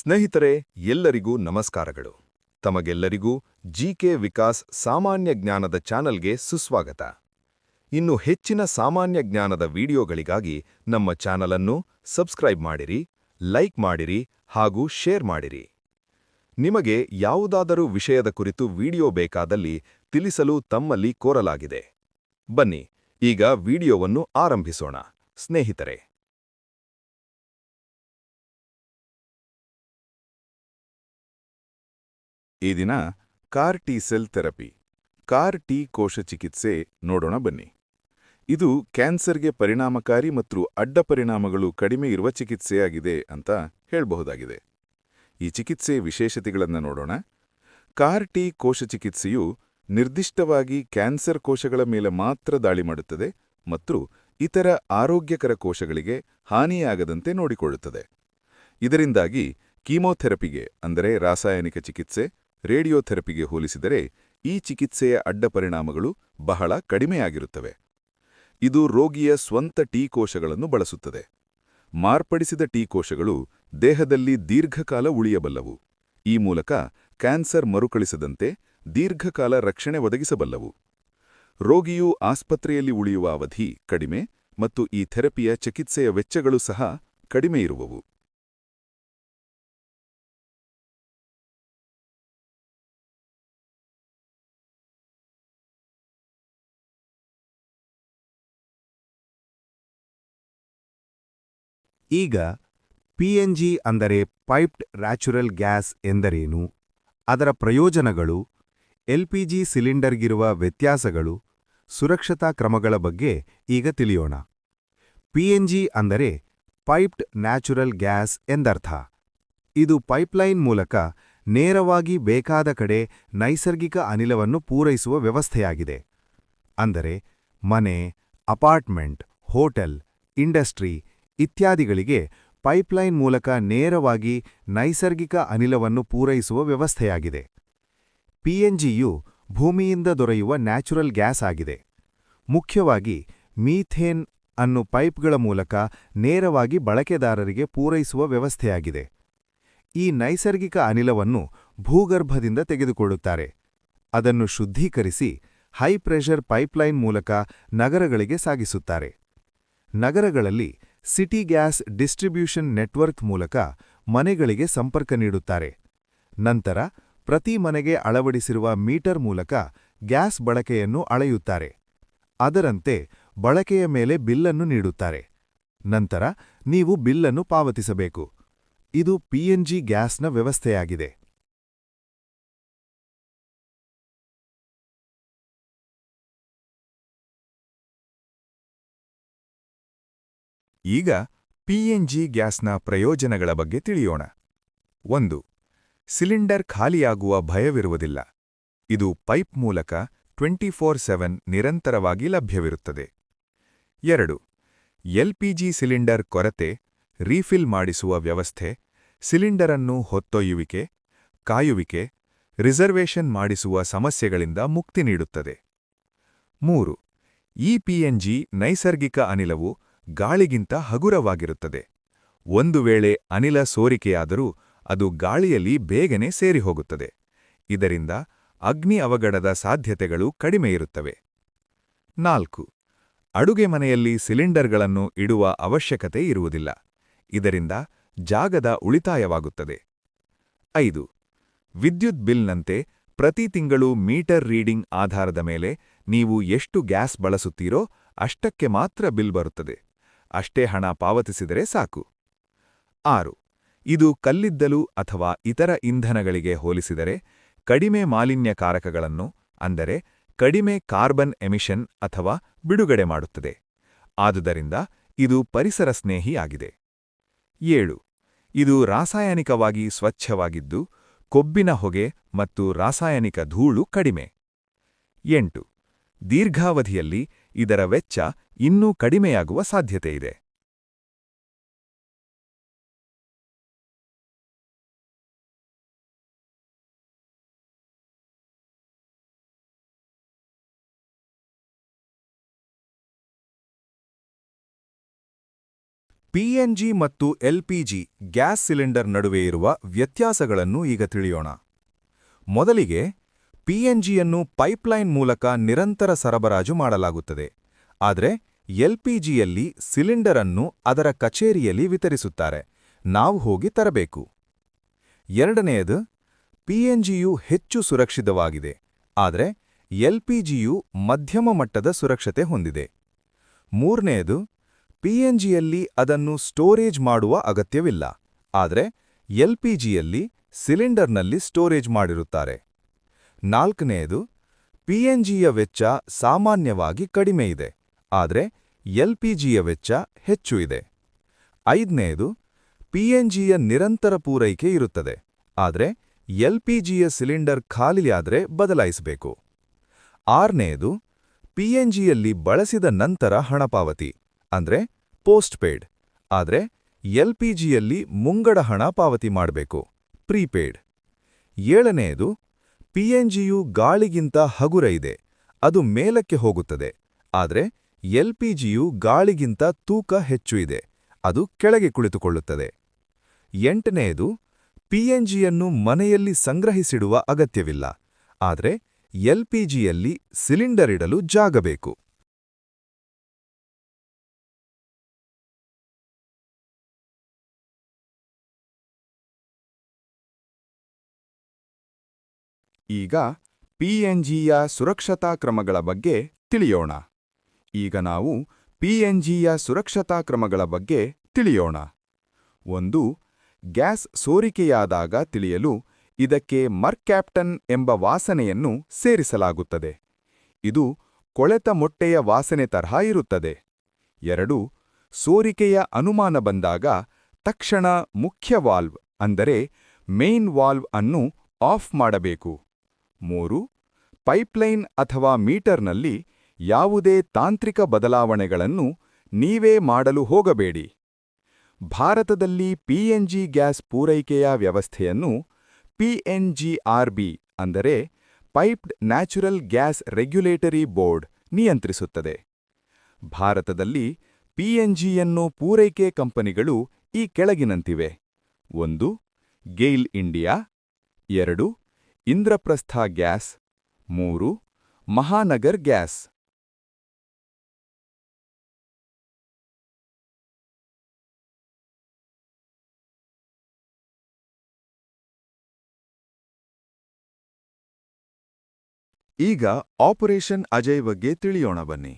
ಸ್ನೇಹಿತರೆ, ಎಲ್ಲರಿಗೂ ನಮಸ್ಕಾರಗಳು. ತಮಗೆಲ್ಲರಿಗೂ ಜಿಕೆ ವಿಕಾಸ್ ಸಾಮಾನ್ಯ ಜ್ಞಾನದ ಚಾನಲ್ಗೆ ಸುಸ್ವಾಗತ. ಇನ್ನು ಹೆಚ್ಚಿನ ಸಾಮಾನ್ಯ ಜ್ಞಾನದ ವಿಡಿಯೋಗಳಿಗಾಗಿ ನಮ್ಮ ಚಾನಲನ್ನು ಸಬ್ಸ್ಕ್ರೈಬ್ ಮಾಡಿರಿ, ಲೈಕ್ ಮಾಡಿರಿ ಹಾಗೂ ಶೇರ್ ಮಾಡಿರಿ. ನಿಮಗೆ ಯಾವುದಾದರೂ ವಿಷಯದ ಕುರಿತು ವಿಡಿಯೋ ಬೇಕಾದಲ್ಲಿ ತಿಳಿಸಲು ತಮ್ಮಲ್ಲಿ ಕೋರಲಾಗಿದೆ. ಬನ್ನಿ, ಈಗ ವಿಡಿಯೋವನ್ನು ಆರಂಭಿಸೋಣ. ಸ್ನೇಹಿತರೆ, ಈ ದಿನ car T cell therapy, car T ಕೋಶ ಚಿಕಿತ್ಸೆ ನೋಡೋಣ ಬನ್ನಿ. ಇದು ಕ್ಯಾನ್ಸರ್ಗೆ ಪರಿಣಾಮಕಾರಿ ಮತ್ತು ಅಡ್ಡ ಪರಿಣಾಮಗಳು ಕಡಿಮೆ ಇರುವ ಚಿಕಿತ್ಸೆಯಾಗಿದೆ ಅಂತ ಹೇಳಬಹುದಾಗಿದೆ. ಈ ಚಿಕಿತ್ಸೆಯ ವಿಶೇಷತೆಗಳನ್ನು ನೋಡೋಣ. ಕಾರ್ ಟಿ ಕೋಶ ಚಿಕಿತ್ಸೆಯು ನಿರ್ದಿಷ್ಟವಾಗಿ ಕ್ಯಾನ್ಸರ್ ಕೋಶಗಳ ಮೇಲೆ ಮಾತ್ರ ದಾಳಿ ಮಾಡುತ್ತದೆ ಮತ್ತು ಇತರ ಆರೋಗ್ಯಕರ ಕೋಶಗಳಿಗೆ ಹಾನಿಯಾಗದಂತೆ ನೋಡಿಕೊಳ್ಳುತ್ತದೆ. ಇದರಿಂದಾಗಿ ಕೀಮೋಥೆರಪಿಗೆ ಅಂದರೆ ರಾಸಾಯನಿಕ ಚಿಕಿತ್ಸೆ, ರೇಡಿಯೋಥೆರಪಿಗೆ ಹೋಲಿಸಿದರೆ ಈ ಚಿಕಿತ್ಸೆಯ ಅಡ್ಡಪರಿಣಾಮಗಳು ಬಹಳ ಕಡಿಮೆಯಾಗಿರುತ್ತವೆ. ಇದು ರೋಗಿಯ ಸ್ವಂತ ಟಿ ಕೋಶಗಳನ್ನು ಬಳಸುತ್ತದೆ. ಮಾರ್ಪಡಿಸಿದ ಟಿ ಕೋಶಗಳು ದೇಹದಲ್ಲಿ ದೀರ್ಘಕಾಲ ಉಳಿಯಬಲ್ಲವು. ಈ ಮೂಲಕ ಕ್ಯಾನ್ಸರ್ ಮರುಕಳಿಸದಂತೆ ದೀರ್ಘಕಾಲ ರಕ್ಷಣೆ ಒದಗಿಸಬಲ್ಲವು. ರೋಗಿಯು ಆಸ್ಪತ್ರೆಯಲ್ಲಿ ಉಳಿಯುವ ಅವಧಿ ಕಡಿಮೆ ಮತ್ತು ಈ ಥೆರಪಿಯ ಚಿಕಿತ್ಸೆಯ ವೆಚ್ಚಗಳು ಸಹ ಕಡಿಮೆ ಇರುವವು. ಈಗ ಪಿಎನ್ಜಿ ಅಂದರೆ ಪೈಪ್ಡ್ ನ್ಯಾಚುರಲ್ ಗ್ಯಾಸ್ ಎಂದರೇನು, ಅದರ ಪ್ರಯೋಜನಗಳು, ಎಲ್ಪಿಜಿ ಸಿಲಿಂಡರ್ಗಿರುವ ವ್ಯತ್ಯಾಸಗಳು, ಸುರಕ್ಷತಾ ಕ್ರಮಗಳ ಬಗ್ಗೆ ಈಗ ತಿಳಿಯೋಣ. ಪಿಎನ್ಜಿ ಅಂದರೆ ಪೈಪ್ಡ್ ನ್ಯಾಚುರಲ್ ಗ್ಯಾಸ್ ಎಂದರ್ಥ. ಇದು ಪೈಪ್ಲೈನ್ ಮೂಲಕ ನೇರವಾಗಿ ಬೇಕಾದ ಕಡೆ ನೈಸರ್ಗಿಕ ಅನಿಲವನ್ನು ಪೂರೈಸುವ ವ್ಯವಸ್ಥೆಯಾಗಿದೆ. ಅಂದರೆ ಮನೆ, ಅಪಾರ್ಟ್ಮೆಂಟ್, ಹೋಟೆಲ್, ಇಂಡಸ್ಟ್ರಿ ಇತ್ಯಾದಿಗಳಿಗೆ ಪೈಪ್ಲೈನ್ ಮೂಲಕ ನೇರವಾಗಿ ನೈಸರ್ಗಿಕ ಅನಿಲವನ್ನು ಪೂರೈಸುವ ವ್ಯವಸ್ಥೆಯಾಗಿದೆ. ಪಿಎನ್ಜಿಯು ಭೂಮಿಯಿಂದ ದೊರೆಯುವ ನ್ಯಾಚುರಲ್ ಗ್ಯಾಸ್ ಆಗಿದೆ. ಮುಖ್ಯವಾಗಿ ಮೀಥೇನ್ ಅನ್ನು ಪೈಪ್ಗಳ ಮೂಲಕ ನೇರವಾಗಿ ಬಳಕೆದಾರರಿಗೆ ಪೂರೈಸುವ ವ್ಯವಸ್ಥೆಯಾಗಿದೆ. ಈ ನೈಸರ್ಗಿಕ ಅನಿಲವನ್ನು ಭೂಗರ್ಭದಿಂದ ತೆಗೆದುಕೊಳ್ಳುತ್ತಾರೆ. ಅದನ್ನು ಶುದ್ಧೀಕರಿಸಿ ಹೈ ಪ್ರೆಷರ್ ಪೈಪ್ಲೈನ್ ಮೂಲಕ ನಗರಗಳಿಗೆ ಸಾಗಿಸುತ್ತಾರೆ. ನಗರಗಳಲ್ಲಿ ಸಿಟಿ ಗ್ಯಾಸ್ ಡಿಸ್ಟ್ರಿಬ್ಯೂಷನ್ ನೆಟ್ವರ್ಕ್ ಮೂಲಕ ಮನೆಗಳಿಗೆ ಸಂಪರ್ಕ ನೀಡುತ್ತಾರೆ. ನಂತರ ಪ್ರತಿ ಮನೆಗೆ ಅಳವಡಿಸಿರುವ ಮೀಟರ್ ಮೂಲಕ ಗ್ಯಾಸ್ ಬಳಕೆಯನ್ನು ಅಳೆಯುತ್ತಾರೆ. ಅದರಂತೆ ಬಳಕೆಯ ಮೇಲೆ ಬಿಲ್ಲನ್ನು ನೀಡುತ್ತಾರೆ. ನಂತರ ನೀವು ಬಿಲ್ಲನ್ನು ಪಾವತಿಸಬೇಕು. ಇದು ಪಿಎನ್ಜಿ ಗ್ಯಾಸ್ನ ವ್ಯವಸ್ಥೆಯಾಗಿದೆ. ಈಗ ಪಿಎನ್ಜಿ ಗ್ಯಾಸ್ನ ಪ್ರಯೋಜನಗಳ ಬಗ್ಗೆ ತಿಳಿಯೋಣ. 1. ಸಿಲಿಂಡರ್ ಖಾಲಿಯಾಗುವ ಭಯವಿರುವುದಿಲ್ಲ. ಇದು ಪೈಪ್ ಮೂಲಕ 24/7 ನಿರಂತರವಾಗಿ ಲಭ್ಯವಿರುತ್ತದೆ. 2. ಎಲ್ಪಿಜಿ ಸಿಲಿಂಡರ್ ಕೊರತೆ, ರೀಫಿಲ್ ಮಾಡಿಸುವ ವ್ಯವಸ್ಥೆ, ಸಿಲಿಂಡರನ್ನು ಹೊತ್ತೊಯ್ಯುವಿಕೆ, ಕಾಯುವಿಕೆ, ರಿಸರ್ವೇಷನ್ ಮಾಡಿಸುವ ಸಮಸ್ಯೆಗಳಿಂದ ಮುಕ್ತಿ ನೀಡುತ್ತದೆ. 3. ಈ ಪಿಎನ್ಜಿ ನೈಸರ್ಗಿಕ ಅನಿಲವು ಗಾಳಿಗಿಂತ ಹಗುರವಾಗಿರುತ್ತದೆ. ಒಂದು ವೇಳೆ ಅನಿಲ ಸೋರಿಕೆಯಾದರೂ ಅದು ಗಾಳಿಯಲ್ಲಿ ಬೇಗನೆ ಸೇರಿಹೋಗುತ್ತದೆ. ಇದರಿಂದ ಅಗ್ನಿ ಅವಘಡದ ಸಾಧ್ಯತೆಗಳು ಕಡಿಮೆಯಿರುತ್ತವೆ. 4. ಅಡುಗೆ ಮನೆಯಲ್ಲಿ ಸಿಲಿಂಡರ್ಗಳನ್ನು ಇಡುವ ಅವಶ್ಯಕತೆ ಇರುವುದಿಲ್ಲ. ಇದರಿಂದ ಜಾಗದ ಉಳಿತಾಯವಾಗುತ್ತದೆ. 5. ವಿದ್ಯುತ್ ಬಿಲ್ನಂತೆ ಪ್ರತಿ ತಿಂಗಳು ಮೀಟರ್ ರೀಡಿಂಗ್ ಆಧಾರದ ಮೇಲೆ ನೀವು ಎಷ್ಟು ಗ್ಯಾಸ್ ಬಳಸುತ್ತೀರೋ ಅಷ್ಟಕ್ಕೆ ಮಾತ್ರ ಬಿಲ್ ಬರುತ್ತದೆ. ಅಷ್ಟೇ ಹಣ ಪಾವತಿಸಿದರೆ ಸಾಕು. 6. ಇದು ಕಲ್ಲಿದ್ದಲು ಅಥವಾ ಇತರ ಇಂಧನಗಳಿಗೆ ಹೋಲಿಸಿದರೆ ಕಡಿಮೆ ಮಾಲಿನ್ಯಕಾರಕಗಳನ್ನು ಅಂದರೆ ಕಡಿಮೆ ಕಾರ್ಬನ್ ಎಮಿಷನ್ ಅಥವಾ ಬಿಡುಗಡೆ ಮಾಡುತ್ತದೆ. ಆದುದರಿಂದ ಇದು ಪರಿಸರ ಸ್ನೇಹಿಯಾಗಿದೆ. 7. ಇದು ರಾಸಾಯನಿಕವಾಗಿ ಸ್ವಚ್ಛವಾಗಿದ್ದು ಕೊಬ್ಬಿನ ಹೊಗೆ ಮತ್ತು ರಾಸಾಯನಿಕ ಧೂಳು ಕಡಿಮೆ. 8. ದೀರ್ಘಾವಧಿಯಲ್ಲಿ ಇದರ ವೆಚ್ಚ ಇನ್ನೂ ಕಡಿಮೆಯಾಗುವ ಸಾಧ್ಯತೆಯಿದೆ. ಪಿಎನ್ಜಿ ಮತ್ತು ಎಲ್ಪಿಜಿ ಗ್ಯಾಸ್ ಸಿಲಿಂಡರ್ ನಡುವೆ ಇರುವ ವ್ಯತ್ಯಾಸಗಳನ್ನು ಈಗ ತಿಳಿಯೋಣ. ಮೊದಲಿಗೆ, ಪಿಎನ್ಜಿಯನ್ನು ಪೈಪ್ಲೈನ್ ಮೂಲಕ ನಿರಂತರ ಸರಬರಾಜು ಮಾಡಲಾಗುತ್ತದೆ, ಆದರೆ ಎಲ್ಪಿಜಿಯಲ್ಲಿ ಸಿಲಿಂಡರ್ ಅನ್ನು ಅದರ ಕಚೇರಿಯಲ್ಲಿ ವಿತರಿಸುತ್ತಾರೆ, ನಾವು ಹೋಗಿ ತರಬೇಕು. ಎರಡನೆಯದು, ಪಿಎನ್ಜಿಯು ಹೆಚ್ಚು ಸುರಕ್ಷಿತವಾಗಿದೆ, ಆದರೆ ಎಲ್ಪಿಜಿಯು ಮಧ್ಯಮ ಮಟ್ಟದ ಸುರಕ್ಷತೆ ಹೊಂದಿದೆ. ಮೂರನೆಯದು, ಪಿಎನ್ಜಿಯಲ್ಲಿ ಅದನ್ನು ಸ್ಟೋರೇಜ್ ಮಾಡುವ ಅಗತ್ಯವಿಲ್ಲ, ಆದರೆ ಎಲ್ಪಿಜಿಯಲ್ಲಿ ಸಿಲಿಂಡರ್ನಲ್ಲಿ ಸ್ಟೋರೇಜ್ ಮಾಡಿರುತ್ತಾರೆ. ನಾಲ್ಕನೆಯದು, ಪಿಎನ್ಜಿಯ ವೆಚ್ಚ ಸಾಮಾನ್ಯವಾಗಿ ಕಡಿಮೆ ಇದೆ, ಆದರೆ ಎಲ್ಪಿಜಿಯ ವೆಚ್ಚ ಹೆಚ್ಚು ಇದೆ. ಐದನೆಯದು, ಪಿಎನ್ಜಿಯ ನಿರಂತರ ಪೂರೈಕೆ ಇರುತ್ತದೆ, ಆದರೆ ಎಲ್ಪಿಜಿಯ ಸಿಲಿಂಡರ್ ಖಾಲಿಯಾದರೆ ಬದಲಾಯಿಸಬೇಕು. ಆರನೆಯದು, ಪಿಎನ್ಜಿಯಲ್ಲಿ ಬಳಸಿದ ನಂತರ ಹಣ ಪಾವತಿ, ಅಂದ್ರೆ ಪೋಸ್ಟ್ಪೇಡ್, ಆದರೆ ಎಲ್ಪಿಜಿಯಲ್ಲಿ ಮುಂಗಡ ಹಣ ಪಾವತಿ ಮಾಡಬೇಕು, ಪ್ರೀಪೇಡ್. ಏಳನೆಯದು, ಪಿಎನ್ಜಿಯು ಗಾಳಿಗಿಂತ ಹಗುರ ಇದೆ, ಅದು ಮೇಲಕ್ಕೆ ಹೋಗುತ್ತದೆ, ಆದರೆ ಎಲ್ಪಿಜಿಯು ಗಾಳಿಗಿಂತ ತೂಕ ಹೆಚ್ಚು ಇದೆ, ಅದು ಕೆಳಗೆ ಕುಳಿತುಕೊಳ್ಳುತ್ತದೆ. ಎಂಟನೆಯದು, ಪಿಎನ್ಜಿಯನ್ನು ಮನೆಯಲ್ಲಿ ಸಂಗ್ರಹಿಸಿಡುವ ಅಗತ್ಯವಿಲ್ಲ, ಆದರೆ ಎಲ್ಪಿಜಿಯಲ್ಲಿ ಸಿಲಿಂಡರ್ ಇಡಲು ಜಾಗ ಬೇಕು. ಈಗ ಪಿಎನ್ಜಿಯ ಸುರಕ್ಷತಾ ಕ್ರಮಗಳ ಬಗ್ಗೆ ತಿಳಿಯೋಣ. ಈಗ ನಾವು ಪಿಎನ್ಜಿಯ ಸುರಕ್ಷತಾ ಕ್ರಮಗಳ ಬಗ್ಗೆ ತಿಳಿಯೋಣ. 1. ಗ್ಯಾಸ್ ಸೋರಿಕೆಯಾದಾಗ ತಿಳಿಯಲು ಇದಕ್ಕೆ ಮರ್ಕ್ಯಾಪ್ಟನ್ ಎಂಬ ವಾಸನೆಯನ್ನು ಸೇರಿಸಲಾಗುತ್ತದೆ. ಇದು ಕೊಳೆತ ಮೊಟ್ಟೆಯ ವಾಸನೆ ತರಹ ಇರುತ್ತದೆ. 2. ಸೋರಿಕೆಯ ಅನುಮಾನ ಬಂದಾಗ ತಕ್ಷಣ ಮುಖ್ಯ ವಾಲ್ವ್ ಅಂದರೆ ಮೇನ್ ವಾಲ್ವ್ ಅನ್ನು ಆಫ್ ಮಾಡಬೇಕು. 3. ಪೈಪ್ಲೈನ್ ಅಥವಾ ಮೀಟರ್ನಲ್ಲಿ ಯಾವುದೇ ತಾಂತ್ರಿಕ ಬದಲಾವಣೆಗಳನ್ನು ನೀವೇ ಮಾಡಲು ಹೋಗಬೇಡಿ. ಭಾರತದಲ್ಲಿ ಪಿಎನ್ಜಿ ಗ್ಯಾಸ್ ಪೂರೈಕೆಯ ವ್ಯವಸ್ಥೆಯನ್ನು ಪಿಎನ್ಜಿಆರ್ಬಿ ಅಂದರೆ piped natural gas regulatory board ನಿಯಂತ್ರಿಸುತ್ತದೆ. ಭಾರತದಲ್ಲಿ ಪಿಎನ್ಜಿಯನ್ನು ಪೂರೈಕೆ ಕಂಪನಿಗಳು ಈ ಕೆಳಗಿನಂತಿವೆ. 1. GAIL India. 2. Indraprastha gas. 3. Mahanagar gas. ಈಗ ಆಪರೇಷನ್ ಅಜಯ್ ಬಗ್ಗೆ ತಿಳಿಯೋಣ ಬನ್ನಿ.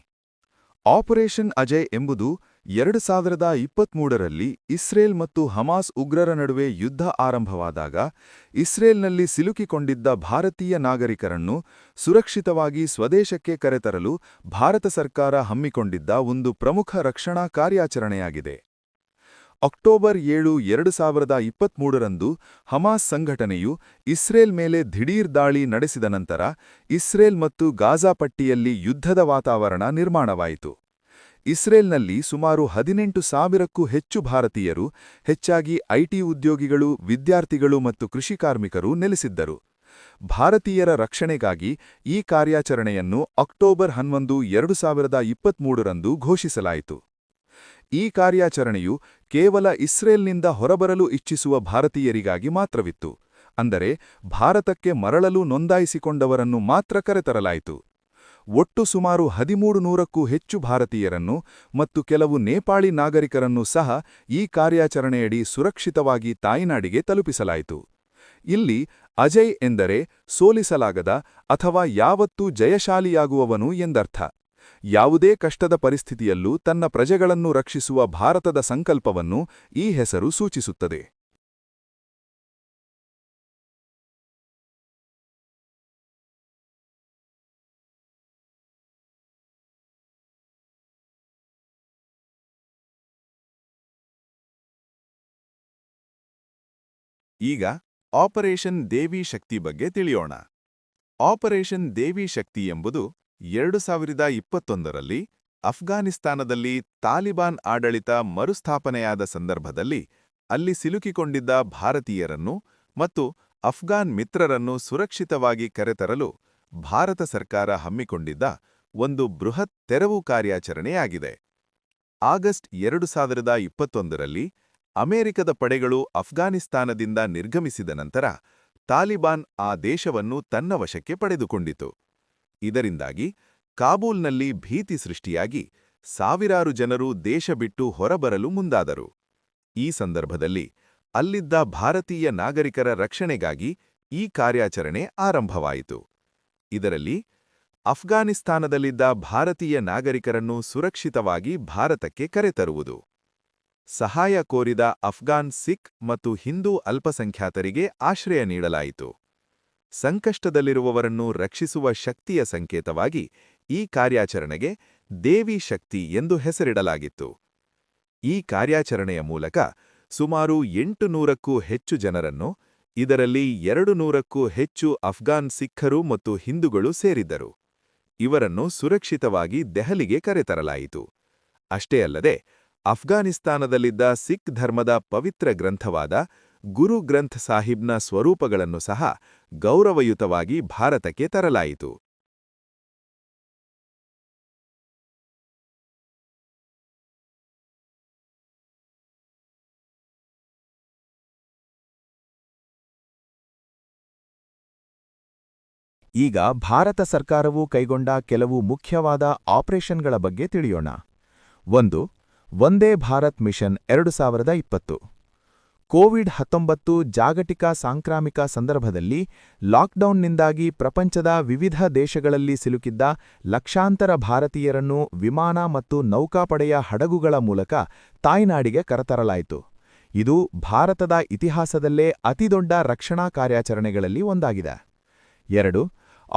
ಆಪರೇಷನ್ ಅಜಯ್ ಎಂಬುದು 2023ರಲ್ಲಿ ಇಸ್ರೇಲ್ ಮತ್ತು ಹಮಾಸ್ ಉಗ್ರರ ನಡುವೆ ಯುದ್ಧ ಆರಂಭವಾದಾಗ ಇಸ್ರೇಲ್ನಲ್ಲಿ ಸಿಲುಕಿಕೊಂಡಿದ್ದ ಭಾರತೀಯ ನಾಗರಿಕರನ್ನು ಸುರಕ್ಷಿತವಾಗಿ ಸ್ವದೇಶಕ್ಕೆ ಕರೆತರಲು ಭಾರತ ಸರ್ಕಾರ ಹಮ್ಮಿಕೊಂಡಿದ್ದ ಒಂದು ಪ್ರಮುಖ ರಕ್ಷಣಾ ಕಾರ್ಯಾಚರಣೆಯಾಗಿದೆ. ಅಕ್ಟೋಬರ್ 7, 2023ರಂದು ಹಮಾಸ್ ಸಂಘಟನೆಯು ಇಸ್ರೇಲ್ ಮೇಲೆ ದಿಢೀರ್ ದಾಳಿ ನಡೆಸಿದ ನಂತರ ಇಸ್ರೇಲ್ ಮತ್ತು ಗಾಜಾ ಪಟ್ಟಿಯಲ್ಲಿ ಯುದ್ಧದ ವಾತಾವರಣ ನಿರ್ಮಾಣವಾಯಿತು. ಇಸ್ರೇಲ್ನಲ್ಲಿ ಸುಮಾರು 18,000ಕ್ಕೂ ಹೆಚ್ಚು ಭಾರತೀಯರು, ಹೆಚ್ಚಾಗಿ ಐಟಿ ಉದ್ಯೋಗಿಗಳು, ವಿದ್ಯಾರ್ಥಿಗಳು ಮತ್ತು ಕೃಷಿ ಕಾರ್ಮಿಕರು ನೆಲೆಸಿದ್ದರು. ಭಾರತೀಯರ ರಕ್ಷಣೆಗಾಗಿ ಈ ಕಾರ್ಯಾಚರಣೆಯನ್ನು ಅಕ್ಟೋಬರ್ 11, 2023ರಂದು ಘೋಷಿಸಲಾಯಿತು. ಈ ಕಾರ್ಯಾಚರಣೆಯು ಕೇವಲ ಇಸ್ರೇಲ್ನಿಂದ ಹೊರಬರಲು ಇಚ್ಛಿಸುವ ಭಾರತೀಯರಿಗಾಗಿ ಮಾತ್ರವಿತ್ತು, ಅಂದರೆ ಭಾರತಕ್ಕೆ ಮರಳಲು ನೋಂದಾಯಿಸಿಕೊಂಡವರನ್ನು ಮಾತ್ರ ಕರೆತರಲಾಯಿತು. ಒಟ್ಟು ಸುಮಾರು 1300ಕ್ಕೂ ಹೆಚ್ಚು ಭಾರತೀಯರನ್ನು ಮತ್ತು ಕೆಲವು ನೇಪಾಳಿ ನಾಗರಿಕರನ್ನು ಸಹ ಈ ಕಾರ್ಯಾಚರಣೆಯಡಿ ಸುರಕ್ಷಿತವಾಗಿ ತಾಯ್ನಾಡಿಗೆ ತಲುಪಿಸಲಾಯಿತು. ಇಲ್ಲಿ ಅಜಯ್ ಎಂದರೆ ಸೋಲಿಸಲಾಗದ ಅಥವಾ ಯಾವತ್ತೂ ಜಯಶಾಲಿಯಾಗುವವನು ಎಂದರ್ಥ. ಯಾವುದೇ ಕಷ್ಟದ ಪರಿಸ್ಥಿತಿಯಲ್ಲೂ ತನ್ನ ಪ್ರಜೆಗಳನ್ನು ರಕ್ಷಿಸುವ ಭಾರತದ ಸಂಕಲ್ಪವನ್ನು ಈ ಹೆಸರು ಸೂಚಿಸುತ್ತದೆ. ಈಗ ಆಪರೇಷನ್ ದೇವಿ ಶಕ್ತಿ ಬಗ್ಗೆ ತಿಳಿಯೋಣ. ಆಪರೇಷನ್ ದೇವಿ ಶಕ್ತಿ ಎಂಬುದು 2021ರಲ್ಲಿ ಅಫ್ಘಾನಿಸ್ತಾನದಲ್ಲಿ ತಾಲಿಬಾನ್ ಆಡಳಿತ ಮರುಸ್ಥಾಪನೆಯಾದ ಸಂದರ್ಭದಲ್ಲಿ ಅಲ್ಲಿ ಸಿಲುಕಿಕೊಂಡಿದ್ದ ಭಾರತೀಯರನ್ನು ಮತ್ತು ಅಫ್ಘಾನ್ ಮಿತ್ರರನ್ನು ಸುರಕ್ಷಿತವಾಗಿ ಕರೆತರಲು ಭಾರತ ಸರ್ಕಾರ ಹಮ್ಮಿಕೊಂಡಿದ್ದ ಒಂದು ಬೃಹತ್ ತೆರವು ಕಾರ್ಯಾಚರಣೆಯಾಗಿದೆ. ಆಗಸ್ಟ್ 2021ರಲ್ಲಿ ಅಮೆರಿಕದ ಪಡೆಗಳು ಅಫ್ಘಾನಿಸ್ತಾನದಿಂದ ನಿರ್ಗಮಿಸಿದ ನಂತರ ತಾಲಿಬಾನ್ ಆ ದೇಶವನ್ನು ತನ್ನ ವಶಕ್ಕೆ ಪಡೆದುಕೊಂಡಿತು. ಇದರಿಂದಾಗಿ ಕಾಬೂಲ್ನಲ್ಲಿ ಭೀತಿ ಸೃಷ್ಟಿಯಾಗಿ ಸಾವಿರಾರು ಜನರು ದೇಶ ಬಿಟ್ಟು ಹೊರಬರಲು ಮುಂದಾದರು. ಈ ಸಂದರ್ಭದಲ್ಲಿ ಅಲ್ಲಿದ್ದ ಭಾರತೀಯ ನಾಗರಿಕರ ರಕ್ಷಣೆಗಾಗಿ ಈ ಕಾರ್ಯಾಚರಣೆ ಆರಂಭವಾಯಿತು. ಇದರಲ್ಲಿ ಅಫ್ಘಾನಿಸ್ತಾನದಲ್ಲಿದ್ದ ಭಾರತೀಯ ನಾಗರಿಕರನ್ನು ಸುರಕ್ಷಿತವಾಗಿ ಭಾರತಕ್ಕೆ ಕರೆತರುವುದು, ಸಹಾಯ ಕೋರಿದ ಅಫ್ಘಾನ್ ಸಿಖ್ ಮತ್ತು ಹಿಂದೂ ಅಲ್ಪಸಂಖ್ಯಾತರಿಗೆ ಆಶ್ರಯ ನೀಡಲಾಯಿತು. ಸಂಕಷ್ಟದಲ್ಲಿರುವವರನ್ನು ರಕ್ಷಿಸುವ ಶಕ್ತಿಯ ಸಂಕೇತವಾಗಿ ಈ ಕಾರ್ಯಾಚರಣೆಗೆ ದೇವಿ ಶಕ್ತಿ ಎಂದು ಹೆಸರಿಡಲಾಗಿತ್ತು. ಈ ಕಾರ್ಯಾಚರಣೆಯ ಮೂಲಕ ಸುಮಾರು 800ಕ್ಕೂ ಹೆಚ್ಚು ಜನರನ್ನು, ಇದರಲ್ಲಿ 200ಕ್ಕೂ ಹೆಚ್ಚು ಅಫ್ಘಾನ್ ಸಿಖ್ಖರು ಮತ್ತು ಹಿಂದೂಗಳು ಸೇರಿದ್ದರು, ಇವರನ್ನು ಸುರಕ್ಷಿತವಾಗಿ ದೆಹಲಿಗೆ ಕರೆತರಲಾಯಿತು. ಅಷ್ಟೇ ಅಲ್ಲದೆ ಅಫ್ಘಾನಿಸ್ತಾನದಲ್ಲಿದ್ದ ಸಿಖ್ ಧರ್ಮದ ಪವಿತ್ರ ಗ್ರಂಥವಾದ ಗುರು ಗ್ರಂಥ್ ಸಾಹಿಬ್ನ ಸ್ವರೂಪಗಳನ್ನು ಸಹ ಗೌರವಯುತವಾಗಿ ಭಾರತಕ್ಕೆ ತರಲಾಯಿತು. ಈಗ ಭಾರತ ಸರ್ಕಾರವು ಕೈಗೊಂಡ ಕೆಲವು ಮುಖ್ಯವಾದ ಆಪರೇಷನ್ಗಳ ಬಗ್ಗೆ ತಿಳಿಯೋಣ. 1. ವಂದೇ ಭಾರತ್ ಮಿಷನ್ 2020. ಕೋವಿಡ್-19 ಜಾಗತಿಕ ಸಾಂಕ್ರಾಮಿಕ ಸಂದರ್ಭದಲ್ಲಿ ಲಾಕ್ಡೌನ್ನಿಂದಾಗಿ ಪ್ರಪಂಚದ ವಿವಿಧ ದೇಶಗಳಲ್ಲಿ ಸಿಲುಕಿದ್ದ ಲಕ್ಷಾಂತರ ಭಾರತೀಯರನ್ನು ವಿಮಾನ ಮತ್ತು ನೌಕಾಪಡೆಯ ಹಡಗುಗಳ ಮೂಲಕ ತಾಯ್ನಾಡಿಗೆ ಕರೆತರಲಾಯಿತು. ಇದು ಭಾರತದ ಇತಿಹಾಸದಲ್ಲೇ ಅತಿದೊಡ್ಡ ರಕ್ಷಣಾ ಕಾರ್ಯಾಚರಣೆಗಳಲ್ಲಿ ಒಂದಾಗಿದೆ. 2.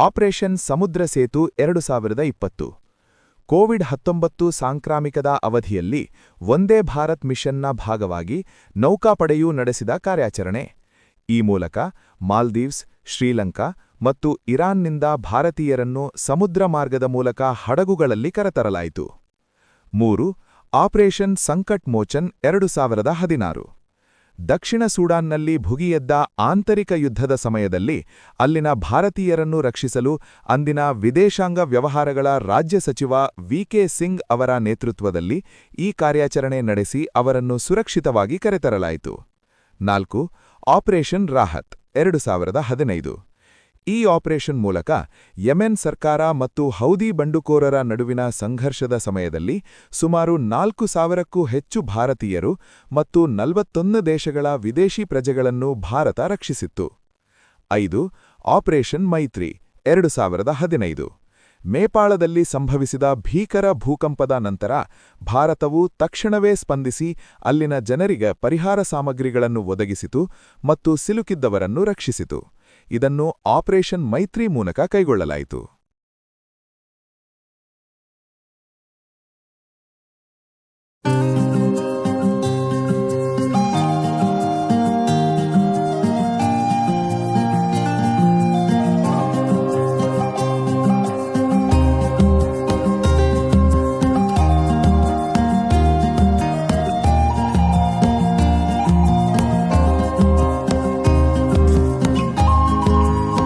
ಆಪರೇಷನ್ ಸಮುದ್ರ ಸೇತು 2020. ಕೋವಿಡ್-19 ಸಾಂಕ್ರಾಮಿಕದ ಅವಧಿಯಲ್ಲಿ ವಂದೇ ಭಾರತ್ ಮಿಷನ್ನ ಭಾಗವಾಗಿ ನೌಕಾಪಡೆಯು ನಡೆಸಿದ ಕಾರ್ಯಾಚರಣೆ. ಈ ಮೂಲಕ ಮಾಲ್ದೀವ್ಸ್, ಶ್ರೀಲಂಕಾ ಮತ್ತು ಇರಾನ್ನಿಂದ ಭಾರತೀಯರನ್ನು ಸಮುದ್ರ ಮಾರ್ಗದ ಮೂಲಕ ಹಡಗುಗಳಲ್ಲಿ ಕರೆತರಲಾಯಿತು. 3. ಆಪರೇಷನ್ ಸಂಕಟ್ ಮೋಚನ್ 2016. ದಕ್ಷಿಣ ಸೂಡಾನ್ನಲ್ಲಿ ಭುಗಿಯೆದ್ದ ಆಂತರಿಕ ಯುದ್ಧದ ಸಮಯದಲ್ಲಿ ಅಲ್ಲಿನ ಭಾರತೀಯರನ್ನು ರಕ್ಷಿಸಲು ಅಂದಿನ ವಿದೇಶಾಂಗ ವ್ಯವಹಾರಗಳ ರಾಜ್ಯ ಸಚಿವ ವಿ.ಕೆ. ಸಿಂಗ್ ಅವರ ನೇತೃತ್ವದಲ್ಲಿ ಈ ಕಾರ್ಯಾಚರಣೆ ನಡೆಸಿ ಅವರನ್ನು ಸುರಕ್ಷಿತವಾಗಿ ಕರೆತರಲಾಯಿತು. 4. ಆಪರೇಷನ್ ರಾಹತ್ 2015. ಈ ಆಪರೇಷನ್ ಮೂಲಕ ಯೆಮೆನ್ ಸರ್ಕಾರ ಮತ್ತು ಹೌದಿ ಬಂಡುಕೋರರ ನಡುವಿನ ಸಂಘರ್ಷದ ಸಮಯದಲ್ಲಿ ಸುಮಾರು 4,000ಕ್ಕೂ ಹೆಚ್ಚು ಭಾರತೀಯರು ಮತ್ತು 41 ದೇಶಗಳ ವಿದೇಶಿ ಪ್ರಜೆಗಳನ್ನು ಭಾರತ ರಕ್ಷಿಸಿತ್ತು. 5. ಆಪರೇಷನ್ ಮೈತ್ರಿ 2015. ನೇಪಾಳದಲ್ಲಿ ಸಂಭವಿಸಿದ ಭೀಕರ ಭೂಕಂಪದ ನಂತರ ಭಾರತವು ತಕ್ಷಣವೇ ಸ್ಪಂದಿಸಿ ಅಲ್ಲಿನ ಜನರಿಗೆ ಪರಿಹಾರ ಸಾಮಗ್ರಿಗಳನ್ನು ಒದಗಿಸಿತು ಮತ್ತು ಸಿಲುಕಿದ್ದವರನ್ನು ರಕ್ಷಿಸಿತು. ಇದನ್ನು ಆಪರೇಷನ್ ಮೈತ್ರಿ ಮೂಲಕ ಕೈಗೊಳ್ಳಲಾಯಿತು.